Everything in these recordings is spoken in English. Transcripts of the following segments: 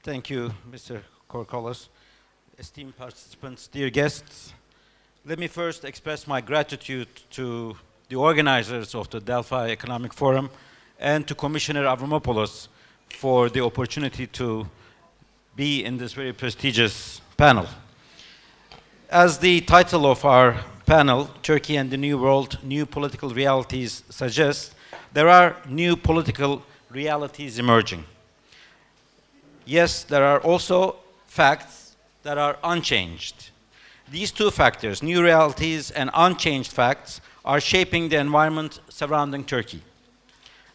Thank you, Mr. Korkolos. Esteemed participants, dear guests, let me first express my gratitude to the organizers of the Delphi Economic Forum and to Commissioner Avramopoulos for the opportunity to be in this very prestigious panel. As the title of our panel, Turkey and the New World, New Political Realities, suggests, there are new political realities emerging. Yes, there are also facts that are unchanged. These two factors, new realities and unchanged facts, are shaping the environment surrounding Turkey.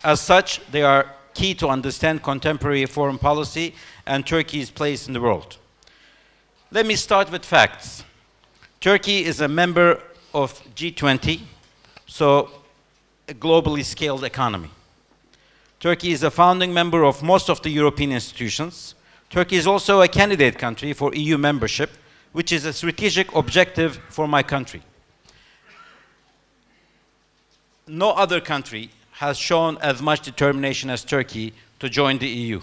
As such, they are key to understand contemporary foreign policy and Turkey's place in the world. Let me start with facts. Turkey is a member of G20, so a globally scaled economy. Turkey is a founding member of most of the European institutions. Turkey is also a candidate country for EU membership, which is a strategic objective for my country. No other country has shown as much determination as Turkey to join the EU.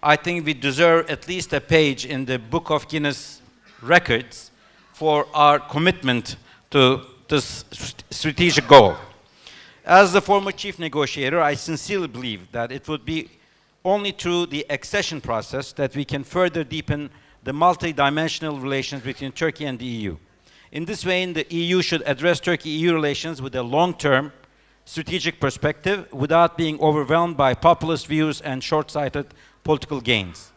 I think we deserve at least a page in the Book of Guinness records for our commitment to this strategic goal. As the former chief negotiator, I sincerely believe that it would be only through the accession process that we can further deepen the multi-dimensional relations between Turkey and the EU. In this vein, the EU should address Turkey-EU relations with a long-term strategic perspective without being overwhelmed by populist views and short-sighted political gains.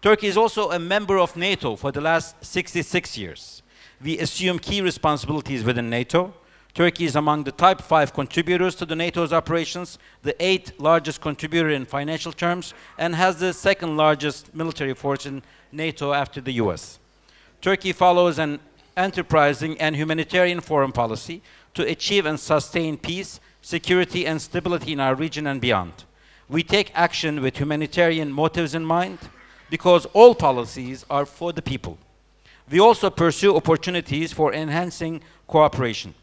Turkey is also a member of NATO for the last 66 years. We assume key responsibilities within NATO. Turkey is among the top 5 contributors to the NATO's operations, the 8th largest contributor in financial terms, and has the 2nd largest military force in NATO after the US. Turkey follows an enterprising and humanitarian foreign policy to achieve and sustain peace, security, and stability in our region and beyond. We take action with humanitarian motives in mind because all policies are for the people. We also pursue opportunities for enhancing cooperation.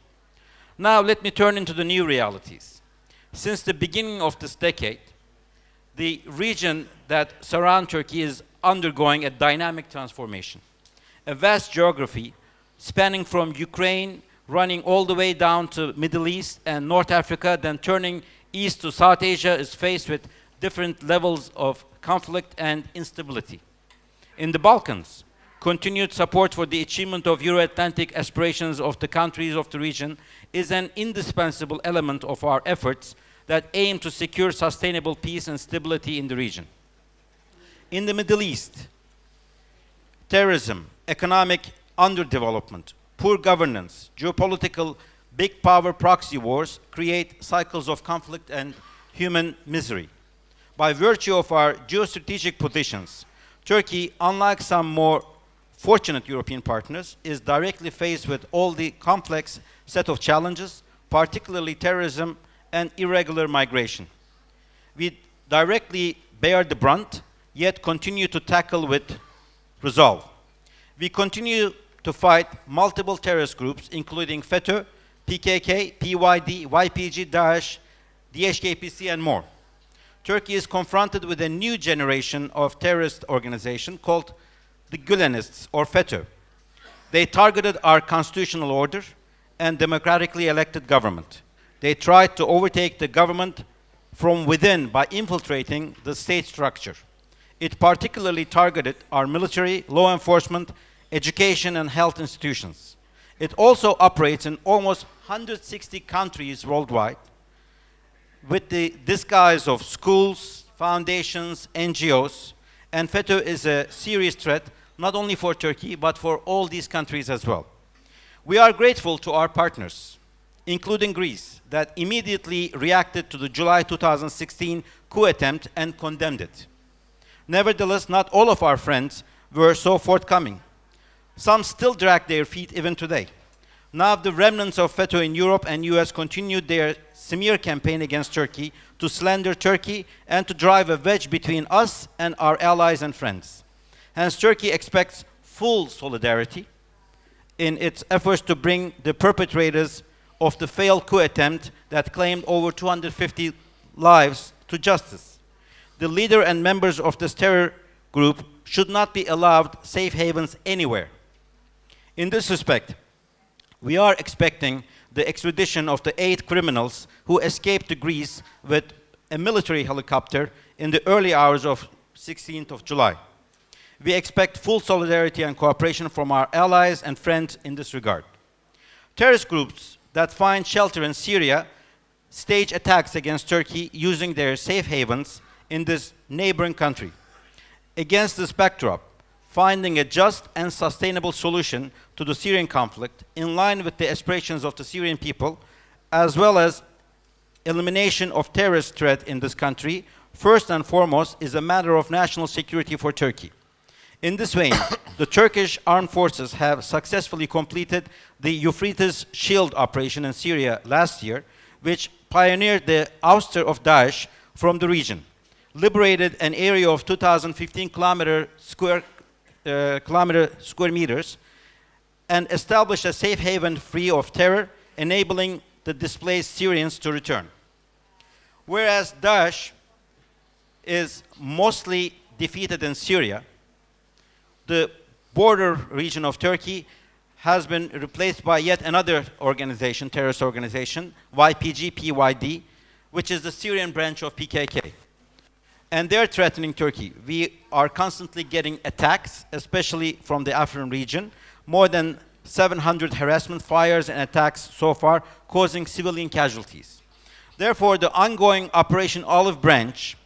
Now let me turn into the new realities. Since the beginning of this decade, the region that surrounds Turkey is undergoing a dynamic transformation. A vast geography spanning from Ukraine, running all the way down to Middle East and North Africa, then turning east to South Asia, is faced with different levels of conflict and instability. In the Balkans, continued support for the achievement of Euro-Atlantic aspirations of the countries of the region is an indispensable element of our efforts that aim to secure sustainable peace and stability in the region. In the Middle East, terrorism, economic underdevelopment, poor governance, geopolitical big power proxy wars create cycles of conflict and human misery. By virtue of our geostrategic positions, Turkey, unlike some more fortunate European partners, is directly faced with all the complex set of challenges, particularly terrorism and irregular migration. We directly bear the brunt, yet continue to tackle with resolve. We continue to fight multiple terrorist groups, including FETÖ, PKK, PYD, YPG, Daesh, DHKPC, and more. Turkey is confronted with a new generation of terrorist organization called the Gülenists, or FETÖ. They targeted our constitutional order and democratically elected government. They tried to overtake the government from within by infiltrating the state structure. It particularly targeted our military, law enforcement, education, and health institutions. It also operates in almost 160 countries worldwide with the disguise of schools, foundations, NGOs, and FETÖ is a serious threat not only for Turkey, but for all these countries as well. We are grateful to our partners, including Greece, that immediately reacted to the July 2016 coup attempt and condemned it. Nevertheless, not all of our friends were so forthcoming. Some still drag their feet even today. Now the remnants of FETÖ in Europe and US continued their smear campaign against Turkey to slander Turkey and to drive a wedge between us and our allies and friends. Hence, Turkey expects full solidarity in its efforts to bring the perpetrators of the failed coup attempt that claimed over 250 lives to justice. The leader and members of this terror group should not be allowed safe havens anywhere. In this respect, we are expecting the extradition of the 8 criminals who escaped to Greece with a military helicopter in the early hours of 16th of July. We expect full solidarity and cooperation from our allies and friends in this regard. Terrorist groups that find shelter in Syria stage attacks against Turkey using their safe havens in this neighboring country. Against this backdrop, finding a just and sustainable solution to the Syrian conflict in line with the aspirations of the Syrian people, as well as elimination of terrorist threat in this country, first and foremost is a matter of national security for Turkey. In this vein, the Turkish armed forces have successfully completed the Euphrates Shield operation in Syria last year, which pioneered the ouster of Daesh from the region, liberated an area of 2,015 square meters, and established a safe haven free of terror, enabling the displaced Syrians to return. Whereas Daesh is mostly defeated in Syria, the border region of Turkey has been replaced by yet another organization, terrorist organization, YPG-PYD, which is the Syrian branch of PKK. And they're threatening Turkey. We are constantly getting attacks, especially from the Afrin region. More than 700 harassment fires and attacks so far, causing civilian casualties. Therefore, the ongoing Operation Olive Branch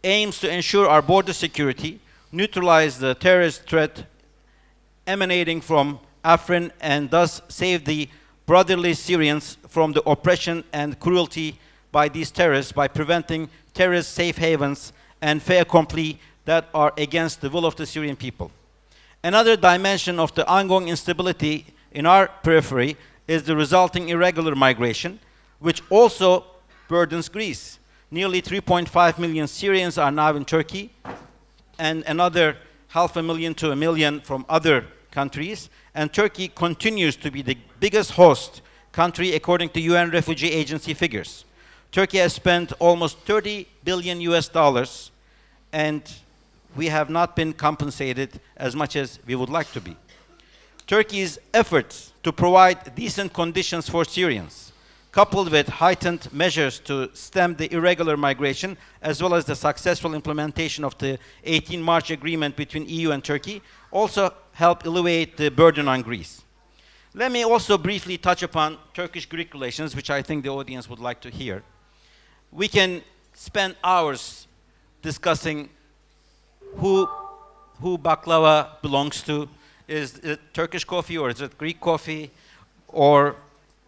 aims to ensure our border security, neutralize the terrorist threat emanating from Afrin, and thus save the brotherly Syrians from the oppression and cruelty by these terrorists by preventing terrorist safe havens and fait accompli that are against the will of the Syrian people. Another dimension of the ongoing instability in our periphery is the resulting irregular migration, which also burdens Greece. Nearly 3.5 million Syrians are now in Turkey, and another 500,000 to 1 million from other countries. And Turkey continues to be the biggest host country according to UN Refugee Agency figures. Turkey has spent almost 30 billion US dollars, and we have not been compensated as much as we would like to be. Turkey's efforts to provide decent conditions for Syrians, coupled with heightened measures to stem the irregular migration, as well as the successful implementation of the 18 March agreement between EU and Turkey, also help alleviate the burden on Greece. Let me also briefly touch upon Turkish-Greek relations, which I think the audience would like to hear. We can spend hours discussing who baklava belongs to. Is it Turkish coffee or is it Greek coffee? Or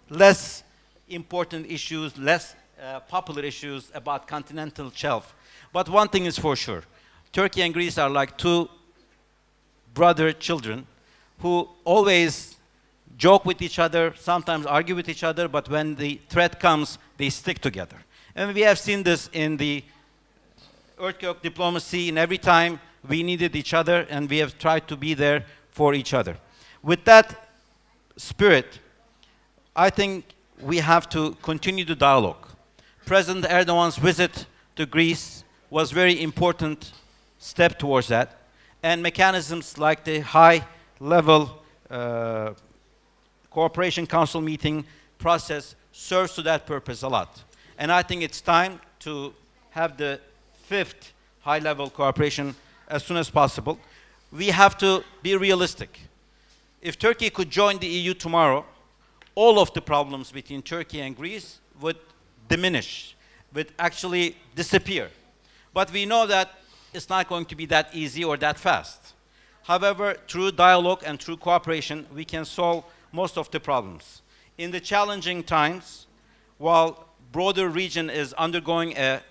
less important issues, less popular issues about continental shelf. But one thing is for sure, Turkey and Greece are like two brother children who always joke with each other, sometimes argue with each other, but when the threat comes, they stick together. And we have seen this in the earthquake diplomacy, and every time we needed each other, and we have tried to be there for each other. With that spirit, I think we have to continue the dialogue. President Erdogan's visit to Greece was a very important step towards that, and mechanisms like the high-level Cooperation Council meeting process serves to that purpose a lot. And I think it's time to have the 5th high-level cooperation as soon as possible. We have to be realistic. If Turkey could join the EU tomorrow, all of the problems between Turkey and Greece would diminish, would actually disappear. But we know that it's not going to be that easy or that fast. However, through dialogue and through cooperation, we can solve most of the problems. In the challenging times, while broader region is undergoing a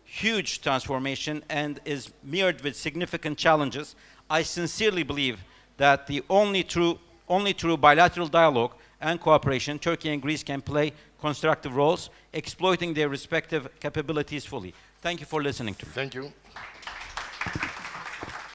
huge transformation and is mirrored with significant challenges, I sincerely believe that the only through bilateral dialogue and cooperation, Turkey and Greece can play constructive roles, exploiting their respective capabilities fully. Thank you for listening to me. Thank you.